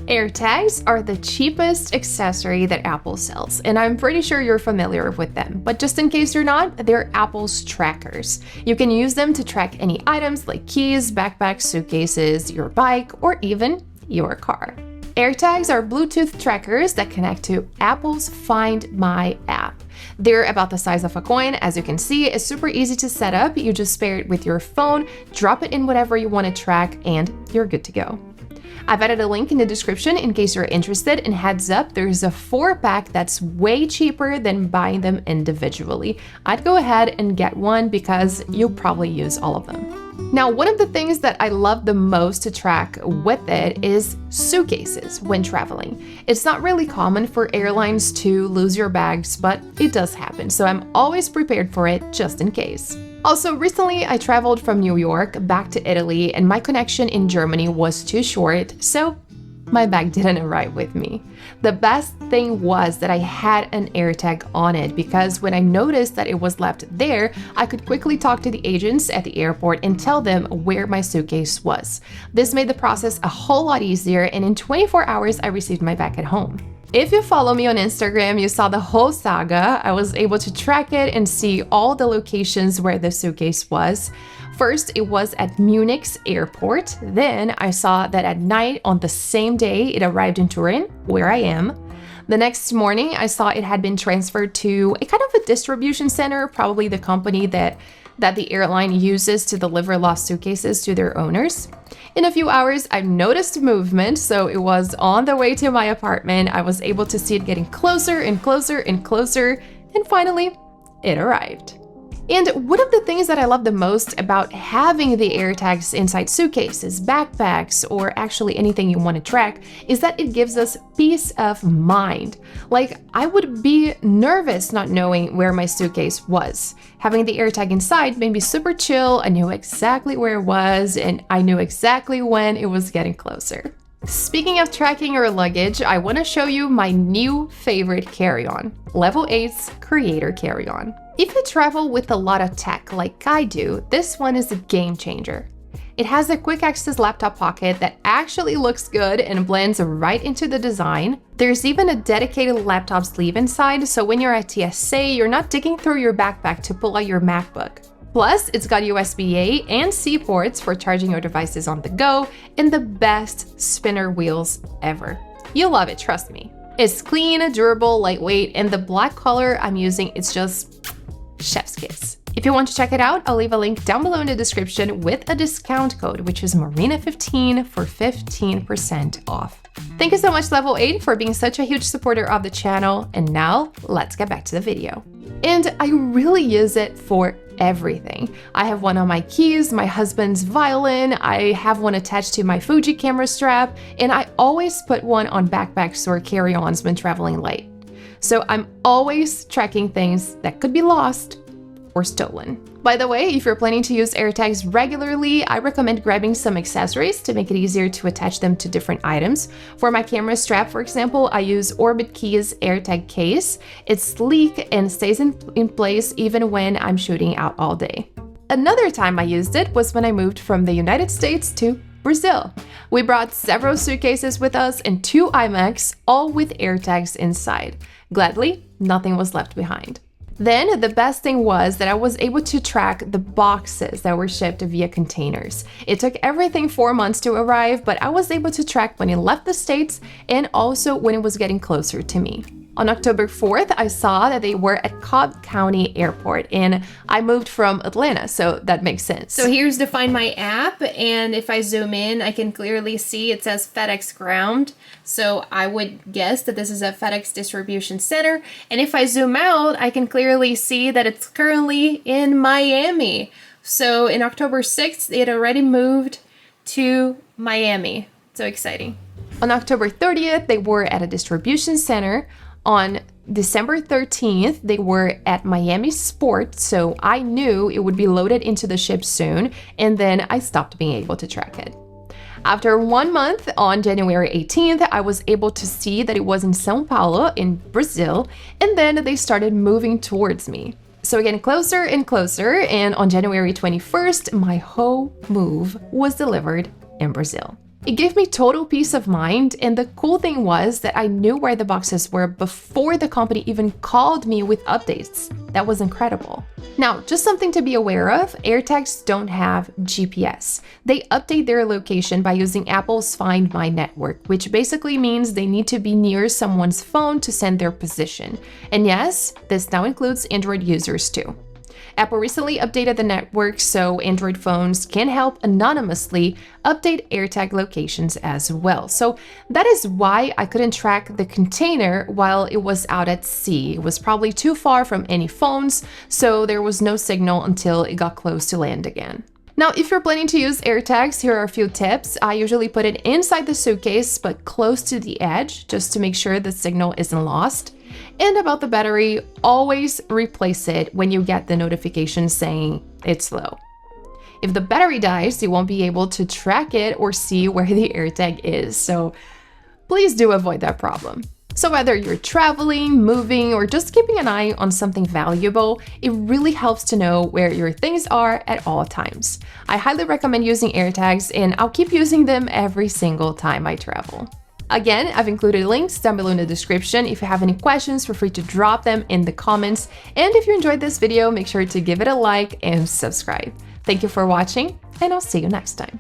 AirTags are the cheapest accessory that Apple sells, and I'm pretty sure you're familiar with them. But just in case you're not, they're Apple's trackers. You can use them to track any items like keys, backpacks, suitcases, your bike, or even your car. AirTags are Bluetooth trackers that connect to Apple's Find My app. They're about the size of a coin. As you can see, it's super easy to set up. You just pair it with your phone, drop it in whatever you want to track, and you're good to go. I've added a link in the description in case you're interested, and heads up, there's a 4-pack that's way cheaper than buying them individually. I'd go ahead and get one because you'll probably use all of them. Now, one of the things that I love the most to track with it is suitcases when traveling. It's not really common for airlines to lose your bags, but it does happen, so I'm always prepared for it just in case. Also, recently I traveled from New York back to Italy and my connection in Germany was too short, so my bag didn't arrive with me. The best thing was that I had an AirTag on it because when I noticed that it was left there, I could quickly talk to the agents at the airport and tell them where my suitcase was. This made the process a whole lot easier, and in 24 hours I received my bag at home. If you follow me on Instagram, you saw the whole saga. I was able to track it and see all the locations where the suitcase was. First, it was at Munich's airport. Then I saw that at night on the same day, it arrived in Turin, where I am. The next morning, I saw it had been transferred to a kind of a distribution center, probably the company that the airline uses to deliver lost suitcases to their owners. In a few hours, I noticed movement, so it was on the way to my apartment. I was able to see it getting closer and closer and closer, and finally, it arrived. And one of the things that I love the most about having the AirTags inside suitcases, backpacks, or actually anything you want to track is that it gives us peace of mind. Like, I would be nervous not knowing where my suitcase was. Having the AirTag inside made me super chill. I knew exactly where it was, and I knew exactly when it was getting closer. Speaking of tracking your luggage, I want to show you my new favorite carry-on, Level 8's Creator Carry-On. If you travel with a lot of tech like I do, this one is a game changer. It has a quick access laptop pocket that actually looks good and blends right into the design. There's even a dedicated laptop sleeve inside, so when you're at TSA, you're not digging through your backpack to pull out your MacBook. Plus, it's got USB-A and C ports for charging your devices on the go, and the best spinner wheels ever. You'll love it, trust me. It's clean, durable, lightweight, and the black color I'm using is just chef's kiss. If you want to check it out, I'll leave a link down below in the description with a discount code, which is Marina15 for 15% off. Thank you so much, Level 8, for being such a huge supporter of the channel. And now, let's get back to the video. And I really use it for everything. I have one on my keys, my husband's violin, I have one attached to my Fuji camera strap, and I always put one on backpacks or carry-ons when traveling light. So I'm always tracking things that could be lost or stolen. By the way, if you're planning to use AirTags regularly, I recommend grabbing some accessories to make it easier to attach them to different items. For my camera strap, for example, I use Orbit Keys AirTag case. It's sleek and stays in place even when I'm shooting out all day. Another time I used it was when I moved from the United States to Brazil. We brought several suitcases with us and 2 iMacs, all with AirTags inside. Gladly, nothing was left behind. Then the best thing was that I was able to track the boxes that were shipped via containers. It took everything 4 months to arrive, but I was able to track when it left the States and also when it was getting closer to me. On October 4th, I saw that they were at Cobb County Airport, and I moved from Atlanta, so that makes sense. So here's the Find My app, and if I zoom in, I can clearly see it says FedEx Ground. So I would guess that this is a FedEx distribution center, and if I zoom out, I can clearly see that it's currently in Miami. So in October 6th, they had already moved to Miami. So exciting. On October 30th, they were at a distribution center. On December 13th, they were at Miami Sport, so I knew it would be loaded into the ship soon, and then I stopped being able to track it. After 1 month, on January 18th, I was able to see that it was in São Paulo, in Brazil, and then they started moving towards me. So again, closer and closer, and on January 21st, my whole move was delivered in Brazil. It gave me total peace of mind, and the cool thing was that I knew where the boxes were before the company even called me with updates. That was incredible. Now, just something to be aware of, AirTags don't have GPS. They update their location by using Apple's Find My network, which basically means they need to be near someone's phone to send their position. And yes, this now includes Android users too. Apple recently updated the network so Android phones can help anonymously update AirTag locations as well. So that is why I couldn't track the container while it was out at sea. It was probably too far from any phones, so there was no signal until it got close to land again. Now, if you're planning to use AirTags, here are a few tips. I usually put it inside the suitcase, but close to the edge, just to make sure the signal isn't lost. And about the battery, always replace it when you get the notification saying it's low. If the battery dies, you won't be able to track it or see where the AirTag is, so please do avoid that problem. So whether you're traveling, moving, or just keeping an eye on something valuable, it really helps to know where your things are at all times. I highly recommend using AirTags, and I'll keep using them every single time I travel. Again, I've included links down below in the description. If you have any questions, feel free to drop them in the comments. And if you enjoyed this video, make sure to give it a like and subscribe. Thank you for watching, and I'll see you next time.